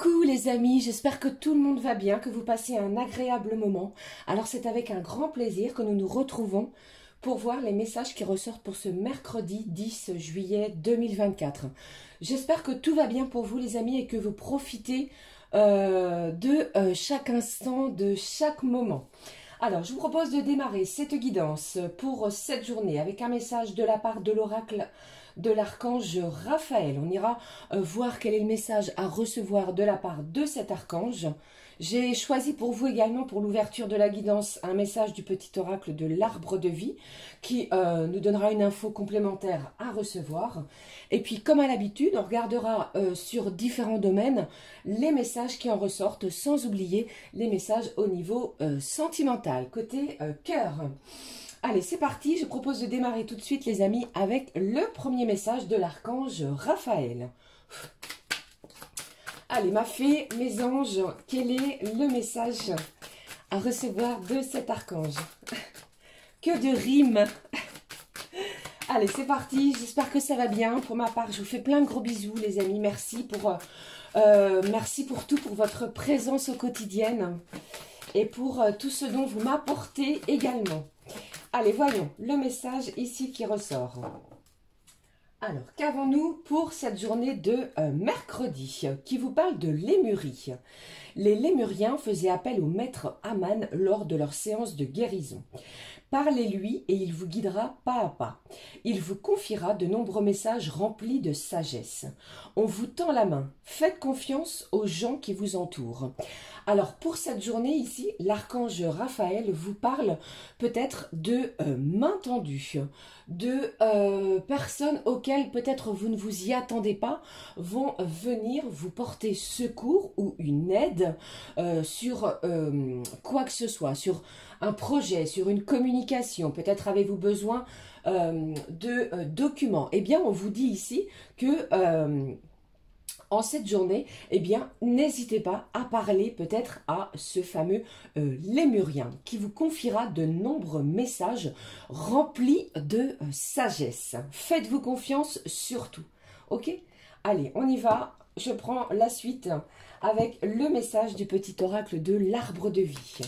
Coucou les amis, j'espère que tout le monde va bien, que vous passez un agréable moment. Alors c'est avec un grand plaisir que nous nous retrouvons pour voir les messages qui ressortent pour ce mercredi 10 juillet 2024. J'espère que tout va bien pour vous les amis et que vous profitez de chaque instant, de chaque moment. Alors je vous propose de démarrer cette guidance pour cette journée avec un message de la part de l'oracle de l'archange Raphaël. On ira voir quel est le message à recevoir de la part de cet archange. J'ai choisi pour vous également, pour l'ouverture de la guidance, un message du petit oracle de l'arbre de vie qui nous donnera une info complémentaire à recevoir. Et puis, comme à l'habitude, on regardera sur différents domaines les messages qui en ressortent, sans oublier les messages au niveau sentimental, côté cœur. Allez, c'est parti, je propose de démarrer tout de suite les amis avec le premier message de l'archange Raphaël. Allez, ma fée, mes anges, quel est le message à recevoir de cet archange? Que de rimes! Allez, c'est parti, j'espère que ça va bien. Pour ma part, je vous fais plein de gros bisous les amis, merci pour tout, pour votre présence au quotidien et pour tout ce dont vous m'apportez également. Allez, voyons le message ici qui ressort. Alors, qu'avons-nous pour cette journée de mercredi qui vous parle de Lémurie? Les Lémuriens faisaient appel au maître Aman lors de leur séance de guérison. Parlez-lui et il vous guidera pas à pas. Il vous confiera de nombreux messages remplis de sagesse. On vous tend la main. Faites confiance aux gens qui vous entourent. Alors, pour cette journée ici, l'archange Raphaël vous parle peut-être de mains tendues, de personnes auxquelles peut-être vous ne vous y attendez pas, vont venir vous porter secours ou une aide sur quoi que ce soit, sur un projet, sur une communication. Peut-être avez-vous besoin de documents. Eh bien, on vous dit ici que en cette journée, eh bien, n'hésitez pas à parler peut-être à ce fameux Lémurien qui vous confiera de nombreux messages remplis de sagesse. Faites-vous confiance surtout. Ok? Allez, on y va. Je prends la suite avec le message du petit oracle de l'arbre de vie.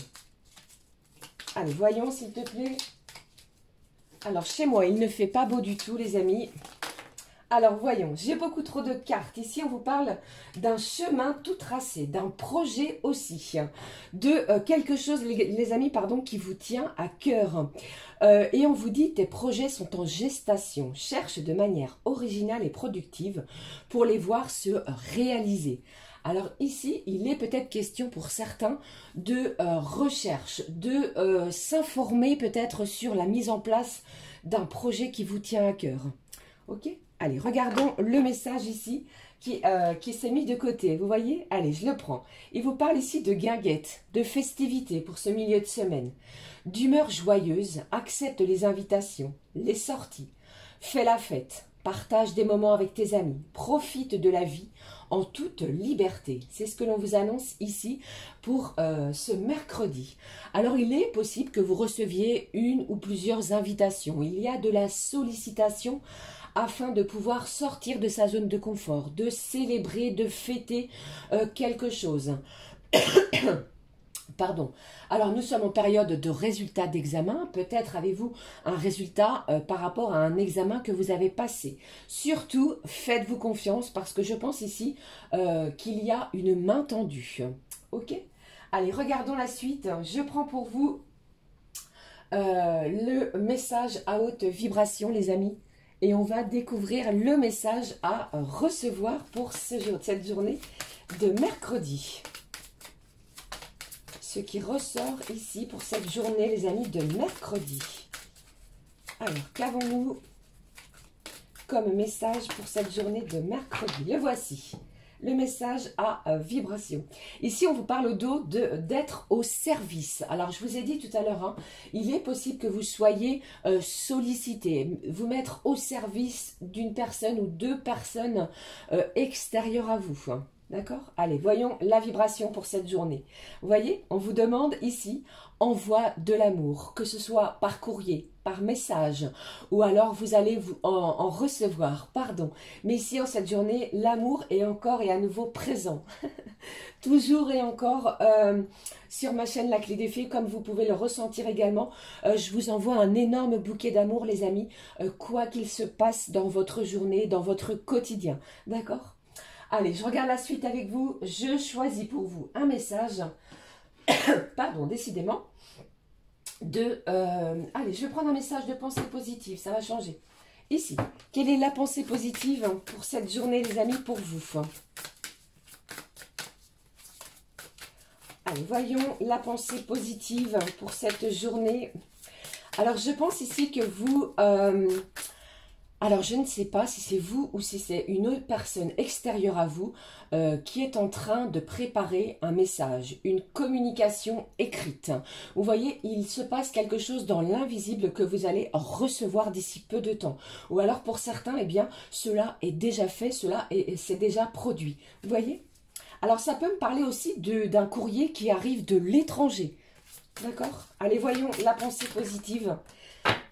Allez, voyons s'il te plaît. Alors, chez moi, il ne fait pas beau du tout, les amis. Alors, voyons, j'ai beaucoup trop de cartes. Ici, on vous parle d'un chemin tout tracé, d'un projet aussi, de quelque chose, les amis, pardon, qui vous tient à cœur. Et on vous dit, tes projets sont en gestation. Cherche de manière originale et productive pour les voir se réaliser. Alors ici, il est peut-être question pour certains de recherche, de s'informer peut-être sur la mise en place d'un projet qui vous tient à cœur. Ok? Allez, regardons le message ici qui s'est mis de côté. Vous voyez? Allez, je le prends. Il vous parle ici de guinguette, de festivités pour ce milieu de semaine, d'humeur joyeuse, accepte les invitations, les sorties, fais la fête, partage des moments avec tes amis, profite de la vie en toute liberté. C'est ce que l'on vous annonce ici pour ce mercredi. Alors, il est possible que vous receviez une ou plusieurs invitations. Il y a de la sollicitation afin de pouvoir sortir de sa zone de confort, de célébrer, de fêter quelque chose. Pardon. Alors, nous sommes en période de résultats d'examen. Peut-être avez-vous un résultat par rapport à un examen que vous avez passé. Surtout, faites-vous confiance parce que je pense ici qu'il y a une main tendue. Ok? Allez, regardons la suite. Je prends pour vous le message à haute vibration, les amis. Et on va découvrir le message à recevoir pour cette journée de mercredi. Ce qui ressort ici pour cette journée, les amis, de mercredi. Alors, qu'avons-nous comme message pour cette journée de mercredi? Le voici. Le message à vibration. Ici, on vous parle au dos d'être au service. Alors, je vous ai dit tout à l'heure, hein, il est possible que vous soyez sollicité, vous mettre au service d'une personne ou deux personnes extérieures à vous. Hein. D'accord? Allez, voyons la vibration pour cette journée. Vous voyez, on vous demande ici, envoie de l'amour, que ce soit par courrier, par message, ou alors vous allez en recevoir, pardon. Mais ici, en cette journée, l'amour est encore et à nouveau présent. Toujours et encore sur ma chaîne La Clé des Fées, comme vous pouvez le ressentir également. Je vous envoie un énorme bouquet d'amour, les amis, quoi qu'il se passe dans votre journée, dans votre quotidien. D'accord? Allez, je regarde la suite avec vous. Je choisis pour vous un message, pardon, décidément, allez, je vais prendre un message de pensée positive, ça va changer. Ici, quelle est la pensée positive pour cette journée, les amis, pour vous? Allez, voyons la pensée positive pour cette journée. Alors, je pense ici que vous... alors, je ne sais pas si c'est vous ou si c'est une autre personne extérieure à vous qui est en train de préparer un message, une communication écrite. Vous voyez, il se passe quelque chose dans l'invisible que vous allez recevoir d'ici peu de temps. Ou alors, pour certains, eh bien, cela est déjà fait, c'est déjà produit. Vous voyez ? Alors, ça peut me parler aussi d'un courrier qui arrive de l'étranger. D'accord? Allez, voyons la pensée positive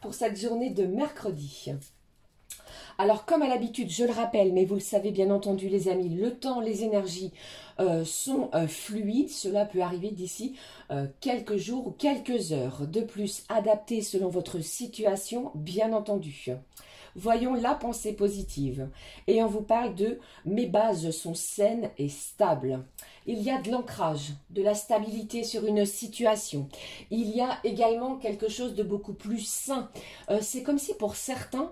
pour cette journée de mercredi. Alors, comme à l'habitude, je le rappelle, mais vous le savez bien entendu, les amis, le temps, les énergies sont fluides. Cela peut arriver d'ici quelques jours ou quelques heures. De plus, adapté selon votre situation, bien entendu. Voyons la pensée positive. Et on vous parle de « mes bases sont saines et stables ». Il y a de l'ancrage, de la stabilité sur une situation. Il y a également quelque chose de beaucoup plus sain. C'est comme si pour certains,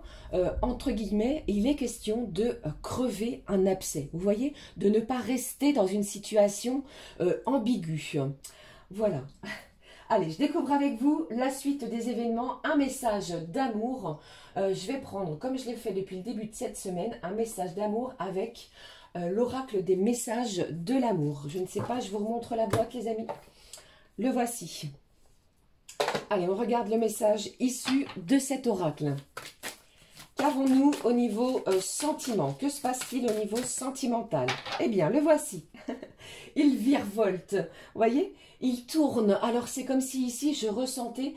entre guillemets, il est question de crever un abcès. Vous voyez, de ne pas rester dans une situation ambiguë. Voilà. Allez, je découvre avec vous la suite des événements, un message d'amour. Je vais prendre, comme je l'ai fait depuis le début de cette semaine, un message d'amour avec l'oracle des messages de l'amour. Je ne sais pas, je vous remontre la boîte, les amis. Le voici. Allez, on regarde le message issu de cet oracle. Qu'avons-nous au niveau sentiment? Que se passe-t-il au niveau sentimental? Eh bien, le voici. Il virevolte, vous voyez? Il tourne. Alors, c'est comme si ici, je ressentais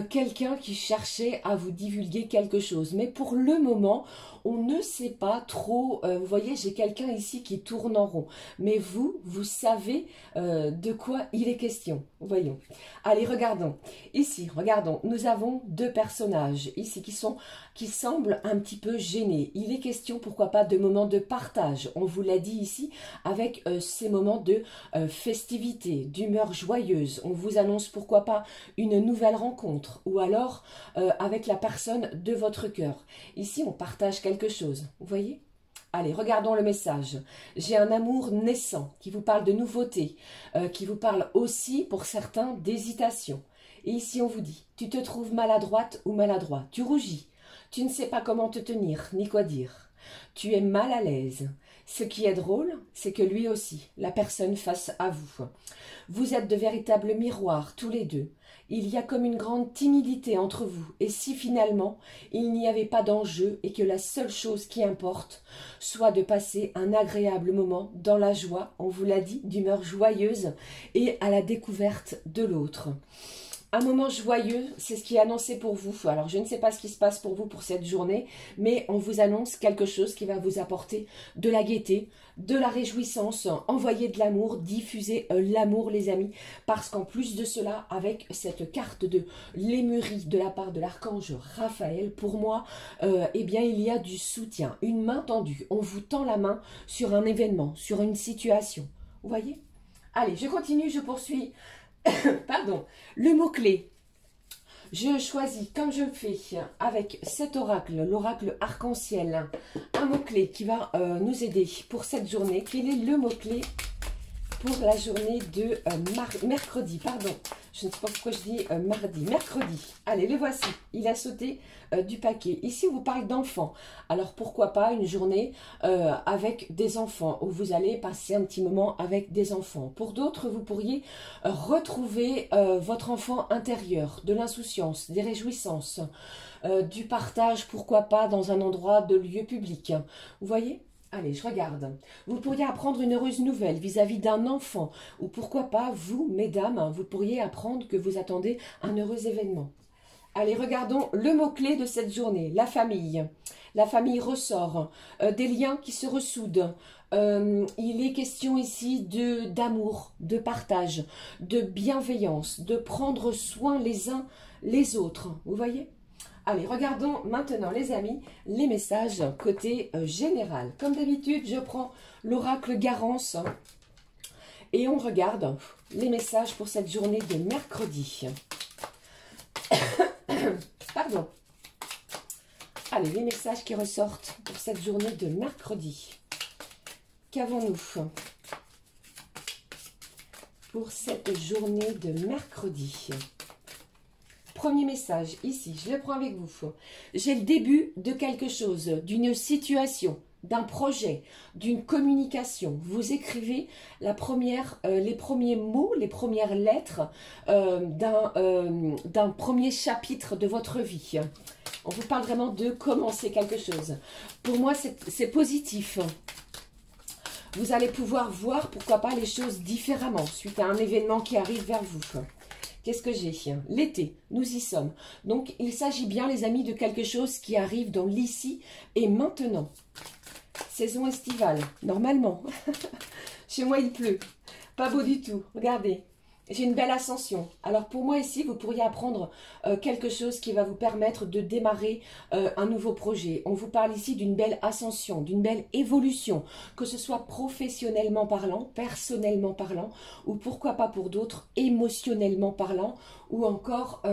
quelqu'un qui cherchait à vous divulguer quelque chose. Mais pour le moment, on ne sait pas trop. Vous voyez, j'ai quelqu'un ici qui tourne en rond. Mais vous, vous savez de quoi il est question. Voyons. Allez, regardons. Ici, regardons. Nous avons deux personnages ici qui semblent un petit peu gênés. Il est question, pourquoi pas, de moments de partage. On vous l'a dit ici, avec ces moments de festivité, d'humeur joyeuse. On vous annonce, pourquoi pas, une nouvelle rencontre. Ou alors, avec la personne de votre cœur. Ici, on partage quelque chose. Vous voyez ? Allez, regardons le message. J'ai un amour naissant qui vous parle de nouveauté, qui vous parle aussi, pour certains, d'hésitation. Et ici, on vous dit, tu te trouves maladroite ou maladroit. Tu rougis. Tu ne sais pas comment te tenir, ni quoi dire. Tu es mal à l'aise. Ce qui est drôle, c'est que lui aussi, la personne face à vous. Vous êtes de véritables miroirs, tous les deux. Il y a comme une grande timidité entre vous. Et si finalement, il n'y avait pas d'enjeu et que la seule chose qui importe soit de passer un agréable moment dans la joie, on vous l'a dit, d'humeur joyeuse et à la découverte de l'autre. Un moment joyeux, c'est ce qui est annoncé pour vous. Alors, je ne sais pas ce qui se passe pour vous pour cette journée, mais on vous annonce quelque chose qui va vous apporter de la gaieté, de la réjouissance, envoyer de l'amour, diffuser l'amour, les amis. Parce qu'en plus de cela, avec cette carte de lémurie de la part de l'archange Raphaël, pour moi, eh bien, il y a du soutien, une main tendue. On vous tend la main sur un événement, sur une situation. Vous voyez? Allez, je continue, je poursuis. Pardon, le mot-clé. Je choisis, comme je le fais avec cet oracle, l'oracle arc-en-ciel, un mot-clé qui va nous aider pour cette journée. Quel est le mot-clé pour la journée de mercredi? Pardon, je ne sais pas pourquoi je dis mardi. Mercredi. Allez, le voici. Il a sauté du paquet. Ici, on vous parle d'enfants. Alors, pourquoi pas une journée avec des enfants où vous allez passer un petit moment avec des enfants. Pour d'autres, vous pourriez retrouver votre enfant intérieur, de l'insouciance, des réjouissances, du partage, pourquoi pas, dans un endroit de lieu public. Vous voyez ? Allez, je regarde. Vous pourriez apprendre une heureuse nouvelle vis-à-vis d'un enfant. Ou pourquoi pas, vous, mesdames, vous pourriez apprendre que vous attendez un heureux événement. Allez, regardons le mot-clé de cette journée, la famille. La famille ressort, des liens qui se ressoudent. Il est question ici d'amour, de partage, de bienveillance, de prendre soin les uns les autres. Vous voyez? Allez, regardons maintenant, les amis, les messages côté général. Comme d'habitude, je prends l'oracle Garance et on regarde les messages pour cette journée de mercredi. Pardon. Allez, les messages qui ressortent pour cette journée de mercredi. Qu'avons-nous pour cette journée de mercredi? Premier message, ici, je le prends avec vous. J'ai le début de quelque chose, d'une situation, d'un projet, d'une communication. Vous écrivez les premiers mots, les premières lettres d'un premier chapitre de votre vie. On vous parle vraiment de commencer quelque chose. Pour moi, c'est positif. Vous allez pouvoir voir, pourquoi pas, les choses différemment suite à un événement qui arrive vers vous. Qu'est-ce que j'ai? L'été, nous y sommes. Donc, il s'agit bien, les amis, de quelque chose qui arrive dans l'ici et maintenant. Saison estivale, normalement. Chez moi, il pleut. Pas beau du tout. Regardez, j'ai une belle ascension. Alors, pour moi, ici, vous pourriez apprendre quelque chose qui va vous permettre de démarrer un nouveau projet. On vous parle ici d'une belle ascension, d'une belle évolution, que ce soit professionnellement parlant, personnellement parlant, ou pourquoi pas pour d'autres, émotionnellement parlant, ou encore...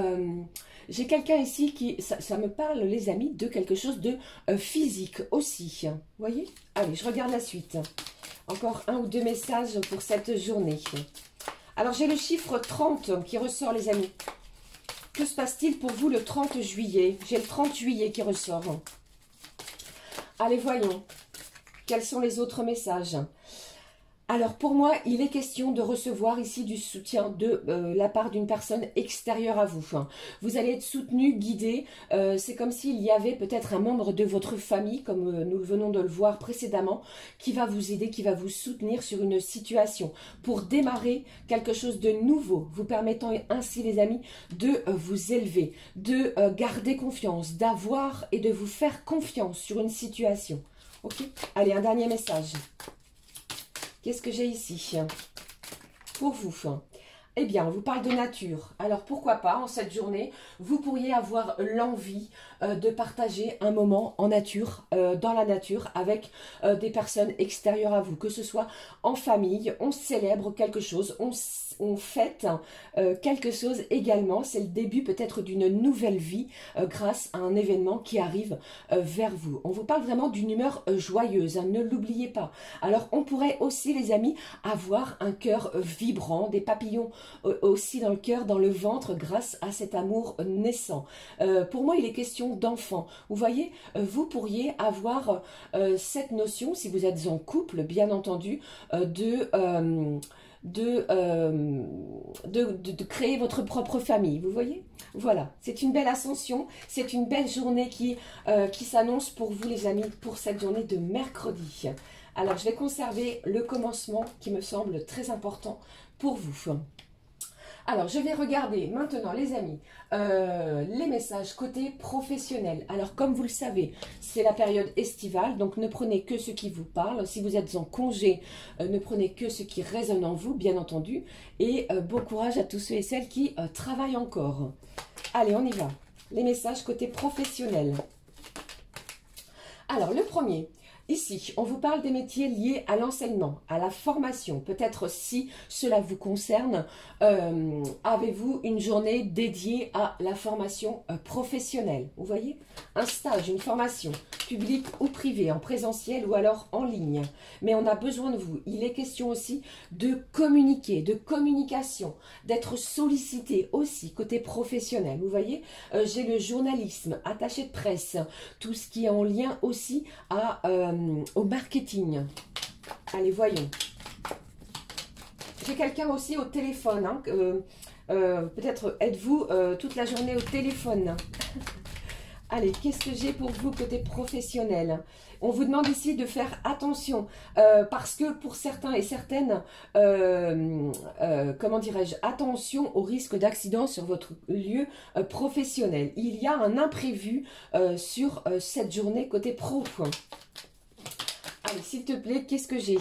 j'ai quelqu'un ici qui, ça me parle, les amis, de quelque chose de physique aussi. Vous voyez? Allez, je regarde la suite. Encore un ou deux messages pour cette journée. Alors, j'ai le chiffre 30 qui ressort, les amis. Que se passe-t-il pour vous le 30 juillet? J'ai le 30 juillet qui ressort. Allez, voyons. Quels sont les autres messages? Alors, pour moi, il est question de recevoir ici du soutien de la part d'une personne extérieure à vous. Vous allez être soutenu, guidé. C'est comme s'il y avait peut-être un membre de votre famille, comme nous venons de le voir précédemment, qui va vous aider, qui va vous soutenir sur une situation pour démarrer quelque chose de nouveau, vous permettant ainsi, les amis, de vous élever, de garder confiance, d'avoir et de vous faire confiance sur une situation. Ok? Allez, un dernier message. Qu'est-ce que j'ai ici pour vous? Eh bien, on vous parle de nature. Alors, pourquoi pas, en cette journée, vous pourriez avoir l'envie de partager un moment en nature, dans la nature, avec des personnes extérieures à vous. Que ce soit en famille, on célèbre quelque chose, on fête quelque chose également. C'est le début peut-être d'une nouvelle vie grâce à un événement qui arrive vers vous. On vous parle vraiment d'une humeur joyeuse, hein, ne l'oubliez pas. Alors, on pourrait aussi, les amis, avoir un cœur vibrant, des papillons aussi dans le cœur, dans le ventre, grâce à cet amour naissant. Pour moi, il est question d'enfant. Vous voyez, vous pourriez avoir cette notion, si vous êtes en couple, bien entendu, de créer votre propre famille, vous voyez? Voilà, c'est une belle ascension, c'est une belle journée qui s'annonce pour vous, les amis, pour cette journée de mercredi. Alors, je vais conserver le commencement qui me semble très important pour vous. Alors, je vais regarder maintenant, les amis, les messages côté professionnel. Alors, comme vous le savez, c'est la période estivale, donc ne prenez que ce qui vous parle. Si vous êtes en congé, ne prenez que ce qui résonne en vous, bien entendu. Et bon courage à tous ceux et celles qui travaillent encore. Allez, on y va. Les messages côté professionnel. Alors, le premier... Ici, on vous parle des métiers liés à l'enseignement, à la formation. Peut-être si cela vous concerne, avez-vous une journée dédiée à la formation professionnelle? Vous voyez? Un stage, une formation, publique ou privée, en présentiel ou alors en ligne. Mais on a besoin de vous. Il est question aussi de communiquer, de communication, d'être sollicité aussi côté professionnel. Vous voyez? J'ai le journalisme, attaché de presse, tout ce qui est en lien aussi au marketing. Allez, voyons. J'ai quelqu'un aussi au téléphone. Hein, peut-être êtes-vous toute la journée au téléphone. Allez, qu'est-ce que j'ai pour vous côté professionnel? On vous demande ici de faire attention parce que pour certains et certaines, comment dirais-je, attention au risque d'accident sur votre lieu professionnel. Il y a un imprévu sur cette journée côté pro. Allez, s'il te plaît, qu'est-ce que j'ai?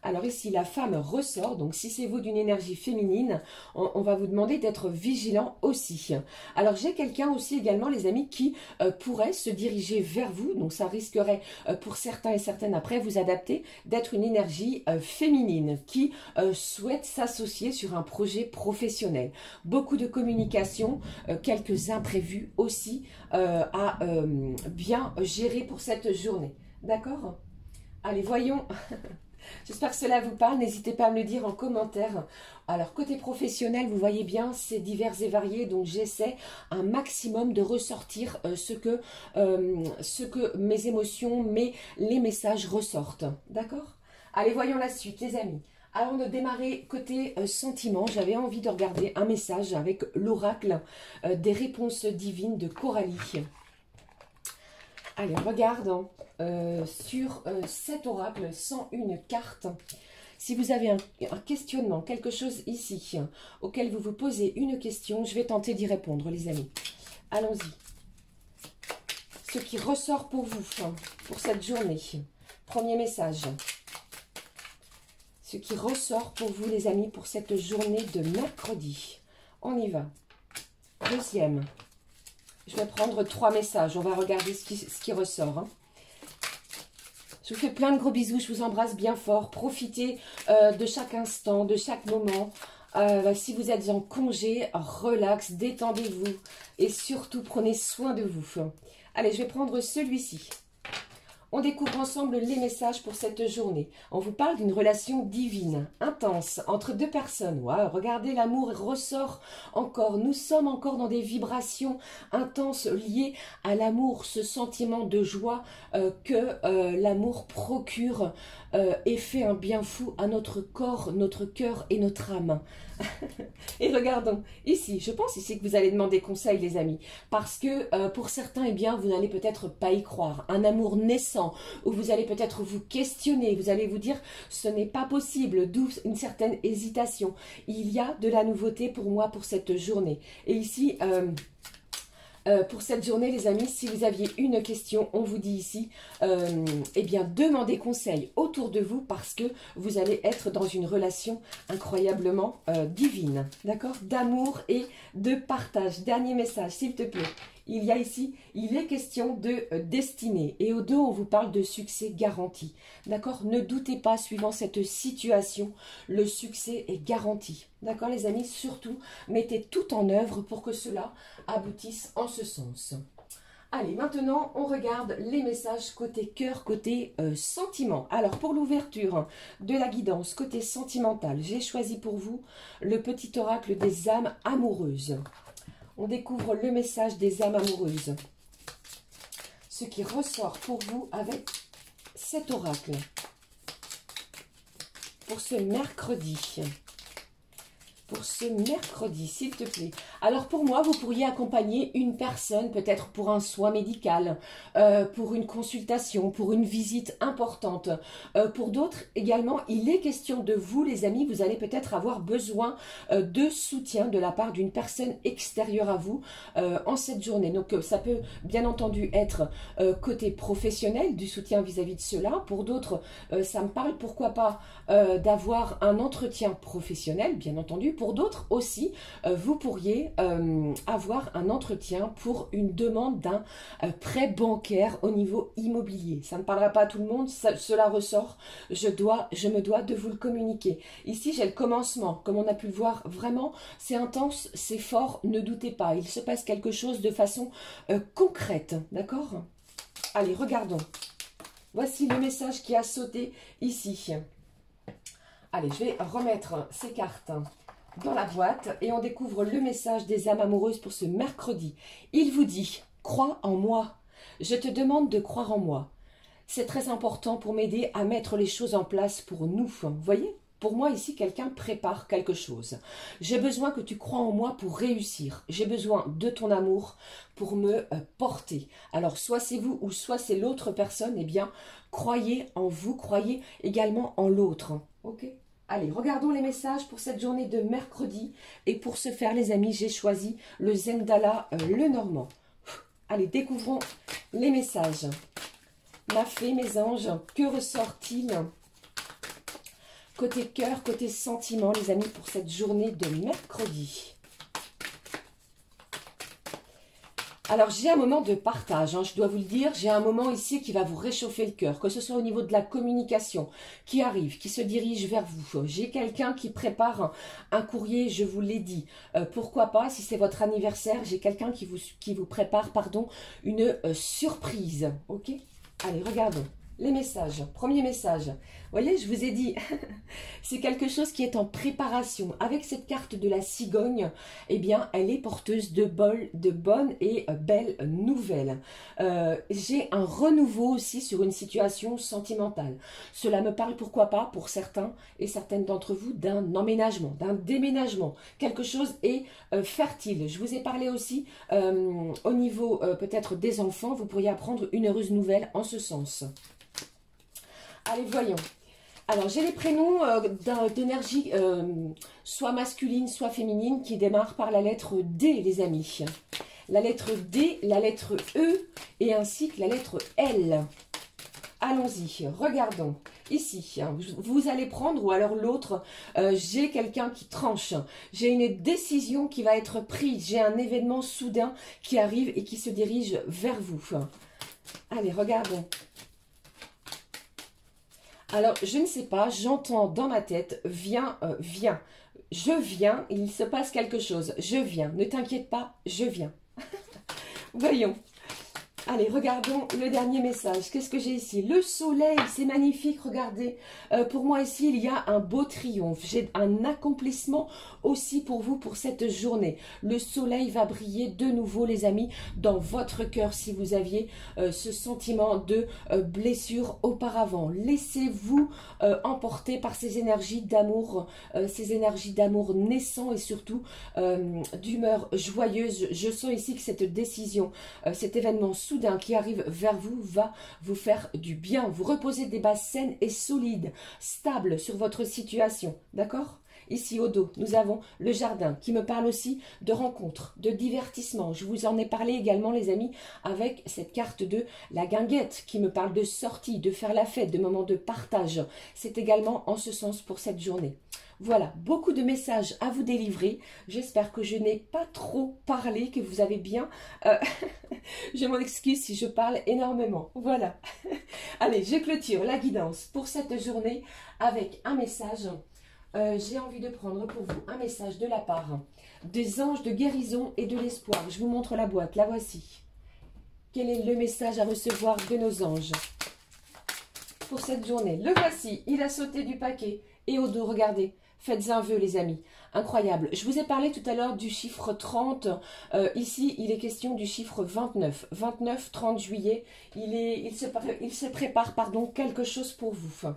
Alors ici, la femme ressort, donc si c'est vous d'une énergie féminine, on va vous demander d'être vigilant aussi. Alors j'ai quelqu'un aussi également, les amis, qui pourrait se diriger vers vous, donc ça risquerait pour certains et certaines après vous adapter, d'être une énergie féminine qui souhaite s'associer sur un projet professionnel. Beaucoup de communication, quelques imprévus aussi à bien gérer pour cette journée. D'accord ? Allez, voyons. J'espère que cela vous parle. N'hésitez pas à me le dire en commentaire. Alors, côté professionnel, vous voyez bien, c'est divers et varié. Donc, j'essaie un maximum de ressortir ce que mes émotions, les messages ressortent. D'accord? Allez, voyons la suite, les amis. Avant de démarrer côté sentiment, j'avais envie de regarder un message avec l'oracle des réponses divines de Coralie. Allez, on regarde sur cet oracle sans une carte. Si vous avez un questionnement, quelque chose ici auquel vous vous posez une question, je vais tenter d'y répondre, les amis. Allons-y. Ce qui ressort pour vous, pour cette journée. Premier message. Ce qui ressort pour vous, les amis, pour cette journée de mercredi. On y va. Deuxième. Je vais prendre 3 messages. On va regarder ce qui ressort. Je vous fais plein de gros bisous. Je vous embrasse bien fort. Profitez de chaque instant, de chaque moment. Si vous êtes en congé, relax, détendez-vous. Et surtout, prenez soin de vous. Allez, je vais prendre celui-ci. On découvre ensemble les messages pour cette journée. On vous parle d'une relation divine, intense, entre 2 personnes. Wow, regardez, l'amour ressort encore. Nous sommes encore dans des vibrations intenses liées à l'amour, ce sentiment de joie que l'amour procure et fait un bien fou à notre corps, notre cœur et notre âme. Et regardons, ici, je pense ici que vous allez demander conseil, les amis, parce que pour certains, eh bien, vous n'allez peut-être pas y croire. Un amour naissant, où vous allez peut-être vous questionner, vous allez vous dire, ce n'est pas possible, d'où une certaine hésitation. Il y a de la nouveauté pour moi pour cette journée. Et ici... pour cette journée, les amis, si vous aviez une question, on vous dit ici, eh bien, demandez conseil autour de vous parce que vous allez être dans une relation incroyablement divine, d'accord? D'amour et de partage. Dernier message, s'il te plaît. Il y a ici, il est question de destinée. Et au dos, on vous parle de succès garanti. D'accord? Ne doutez pas, suivant cette situation, le succès est garanti. D'accord, les amis? Surtout, mettez tout en œuvre pour que cela aboutisse en ce sens. Allez, maintenant, on regarde les messages côté cœur, côté sentiment. Alors, pour l'ouverture de la guidance, côté sentimental, j'ai choisi pour vous le petit oracle des âmes amoureuses. On découvre le message des âmes amoureuses. Ce qui ressort pour vous avec cet oracle. Pour ce mercredi. Pour ce mercredi, s'il te plaît. Alors pour moi, vous pourriez accompagner une personne, peut-être pour un soin médical, pour une consultation, pour une visite importante. Pour d'autres également, il est question de vous, les amis. Vous allez peut-être avoir besoin de soutien de la part d'une personne extérieure à vous en cette journée. Donc ça peut bien entendu être côté professionnel, du soutien vis-à-vis de cela. Pour d'autres, ça me parle, pourquoi pas, d'avoir un entretien professionnel, bien entendu. Pour d'autres aussi, vous pourriez avoir un entretien pour une demande d'un prêt bancaire au niveau immobilier. Ça ne parlera pas à tout le monde, cela ressort, je me dois de vous le communiquer. Ici, j'ai le commencement, comme on a pu le voir, vraiment, c'est intense, c'est fort, ne doutez pas, il se passe quelque chose de façon concrète, d'accord? Allez, regardons. Voici le message qui a sauté ici. Allez, je vais remettre ces cartes dans la boîte et on découvre le message des âmes amoureuses pour ce mercredi. Il vous dit, crois en moi. Je te demande de croire en moi. C'est très important pour m'aider à mettre les choses en place pour nous. Vous voyez? Pour moi, ici, quelqu'un prépare quelque chose. J'ai besoin que tu crois en moi pour réussir. J'ai besoin de ton amour pour me porter. Alors, soit c'est vous ou soit c'est l'autre personne, eh bien, croyez en vous, croyez également en l'autre. Ok ? Allez, regardons les messages pour cette journée de mercredi. Et pour ce faire, les amis, j'ai choisi le Zendala, le Normand. Allez, découvrons les messages. Ma fée, mes anges, que ressort-il côté cœur, côté sentiment, les amis, pour cette journée de mercredi? Alors, j'ai un moment de partage, hein, je dois vous le dire. J'ai un moment ici qui va vous réchauffer le cœur, que ce soit au niveau de la communication qui arrive, qui se dirige vers vous. J'ai quelqu'un qui prépare un courrier, je vous l'ai dit. Pourquoi pas, si c'est votre anniversaire, j'ai quelqu'un qui vous prépare, pardon, une surprise. Ok? Allez, regardons. Les messages. Premier message. Vous voyez, je vous ai dit, c'est quelque chose qui est en préparation. Avec cette carte de la cigogne, eh bien, elle est porteuse de bonnes et belles nouvelles. J'ai un renouveau aussi sur une situation sentimentale. Cela me parle, pourquoi pas, pour certains et certaines d'entre vous, d'un emménagement, d'un déménagement. Quelque chose est fertile. Je vous ai parlé aussi au niveau peut-être des enfants. Vous pourriez apprendre une heureuse nouvelle en ce sens. Allez, voyons. Alors, j'ai les prénoms d'énergie soit masculine, soit féminine qui démarrent par la lettre D, les amis. La lettre D, la lettre E et ainsi que la lettre L. Allons-y, regardons. Ici, hein, vous allez prendre, ou alors l'autre, j'ai quelqu'un qui tranche. J'ai une décision qui va être prise. J'ai un événement soudain qui arrive et qui se dirige vers vous. Allez, regardons. Alors, je ne sais pas, j'entends dans ma tête, viens, viens. Je viens, il se passe quelque chose. Je viens, ne t'inquiète pas, je viens. Voyons. Allez, regardons le dernier message. Qu'est-ce que j'ai ici? Le soleil, c'est magnifique, regardez. Pour moi ici, il y a un beau triomphe. J'ai un accomplissement aussi pour vous pour cette journée. Le soleil va briller de nouveau, les amis, dans votre cœur si vous aviez ce sentiment de blessure auparavant. Laissez-vous emporter par ces énergies d'amour naissant et surtout d'humeur joyeuse. Je sens ici que cette décision, cet événement soudain qui arrive vers vous va vous faire du bien. Vous reposez des bases saines et solides, stables sur votre situation. D'accord ? Ici au dos, nous avons le jardin qui me parle aussi de rencontres, de divertissement. Je vous en ai parlé également, les amis, avec cette carte de la guinguette qui me parle de sortie, de faire la fête, de moments de partage. C'est également en ce sens pour cette journée. Voilà, beaucoup de messages à vous délivrer. J'espère que je n'ai pas trop parlé, que vous avez bien... je m'en excuse si je parle énormément. Voilà. Allez, je clôture la guidance pour cette journée avec un message. J'ai envie de prendre pour vous un message de la part des anges de guérison et de l'espoir. Je vous montre la boîte, la voici. Quel est le message à recevoir de nos anges pour cette journée? Le voici, il a sauté du paquet. Et au dos, regardez, faites un vœu, les amis. Incroyable. Je vous ai parlé tout à l'heure du chiffre 30. Ici, il est question du chiffre 29. 29, 30 juillet. Il se prépare, pardon, quelque chose pour vous.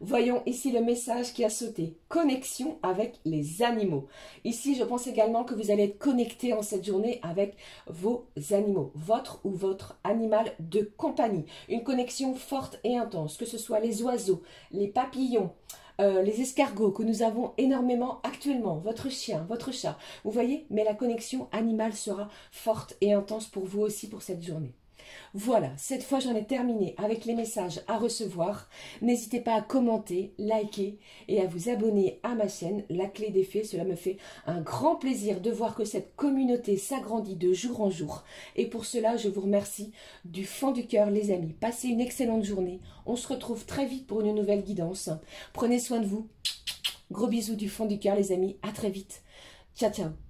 Voyons ici le message qui a sauté. Connexion avec les animaux. Ici, je pense également que vous allez être connecté en cette journée avec vos animaux. Votre ou votre animal de compagnie. Une connexion forte et intense. Que ce soit les oiseaux, les papillons, les escargots que nous avons énormément actuellement. Votre chien, votre chat. Vous voyez? Mais la connexion animale sera forte et intense pour vous aussi pour cette journée. Voilà, cette fois j'en ai terminé avec les messages à recevoir. N'hésitez pas à commenter, liker et à vous abonner à ma chaîne La Clé des Fées. Cela me fait un grand plaisir de voir que cette communauté s'agrandit de jour en jour. Et pour cela, je vous remercie du fond du cœur, les amis. Passez une excellente journée. On se retrouve très vite pour une nouvelle guidance. Prenez soin de vous. Gros bisous du fond du cœur, les amis. À très vite. Ciao, ciao.